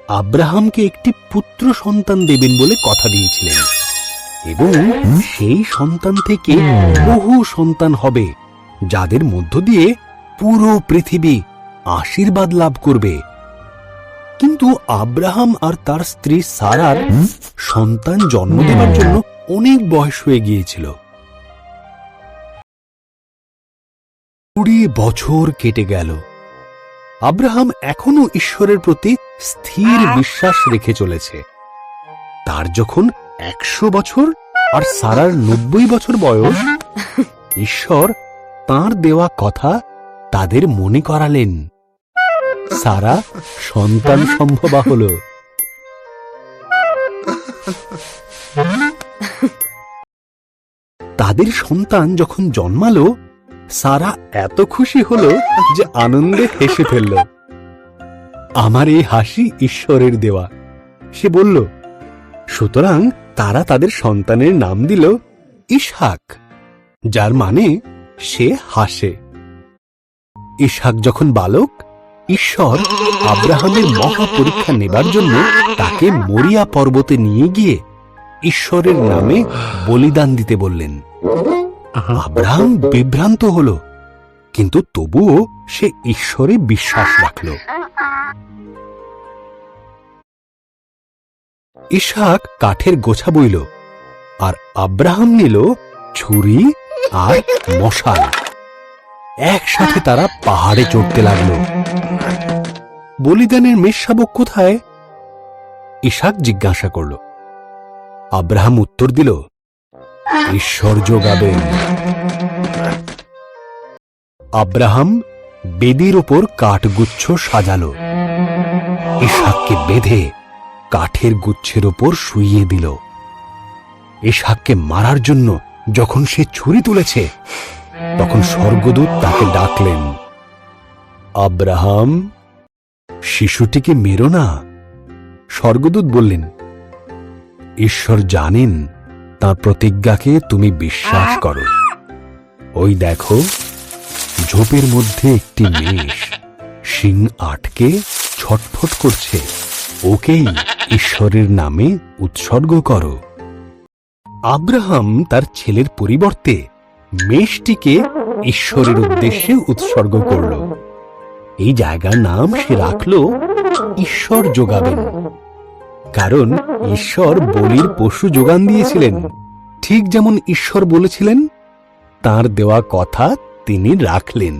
আব্রাহামকে একটি পুত্র সন্তান দেবেন বলে কথা দিয়েছিলেন এবং সেই সন্তান থেকে বহু সন্তান হবে, যাদের মধ্য দিয়ে পুরো পৃথিবী আশীর্বাদ লাভ করবে। কিন্তু আব্রাহাম আর তার স্ত্রী সারার সন্তান জন্ম দেওয়ার জন্য অনেক বয়স হয়ে গিয়েছিল। 20 বছর কেটে গেল। আব্রাহাম এখনো ঈশ্বরের প্রতি স্থির বিশ্বাস রেখে চলেছে। তার যখন 100 বছর আর সারার 90 বছর বয়স, ঈশ্বর তাঁর দেওয়া কথা তাদের মনে করালেন। সারা সন্তান সম্ভবা হল। তাদের সন্তান যখন জন্মালো, সারা এত খুশি হল যে আনন্দে হেসে ফেলল। আমার এই হাসি ঈশ্বরের দেওয়া, সে বলল। সুতরাং তারা তাদের সন্তানের নাম দিল ইসহাক, যার মানে সে হাসে। ইসহাক যখন বালক, ঈশ্বর আব্রাহামের মহা পরীক্ষা নেবার জন্য তাকে মরিয়া পর্বতে নিয়ে গিয়ে ঈশ্বরের নামে বলিদান দিতে বললেন। আব্রাহাম বিভ্রান্ত হল, কিন্তু তবুও সে ঈশ্বরে বিশ্বাস রাখল। ইসহাক কাঠের গোছা বইল, আর আব্রাহাম নিল ছুরি আর মশাল। একসাথে তারা পাহাড়ে চড়তে লাগল। বলিদানের মেষশাবক কোথায়? ইসহাক জিজ্ঞাসা করল। আব্রাহাম উত্তর দিল, ঈশ্বর যোগাবেন। আব্রাহাম বেদির ওপর কাঠগুচ্ছ সাজালো, ইসহাককে বেঁধে কাঠের গুচ্ছের ওপর শুইয়ে দিল। ইসহাককে মারার জন্য যখন সে ছুরি তুলেছে, তখন স্বর্গদূত তাকে ডাকলেন, আব্রাহাম, শিশুটিকে মেরো না। স্বর্গদূত বললেন, ঈশ্বর জানেন তাঁর প্রতিজ্ঞাকে তুমি বিশ্বাস করো। ওই দেখো, ঝোপের মধ্যে একটি মেষ শিং আটকে ছটফট করছে, ওকেই ঈশ্বরের নামে উৎসর্গ করো। আব্রাহাম তার ছেলের পরিবর্তে মেষটিকে ঈশ্বরের উদ্দেশ্যে উৎসর্গ করল। এই জায়গার নাম সে রাখল ঈশ্বর যোগাবেন, কারণ ঈশ্বর বলির পশু যোগান দিয়েছিলেন। ঠিক যেমন ঈশ্বর বলেছিলেন, তাঁর দেওয়া কথা তিনি রাখলেন।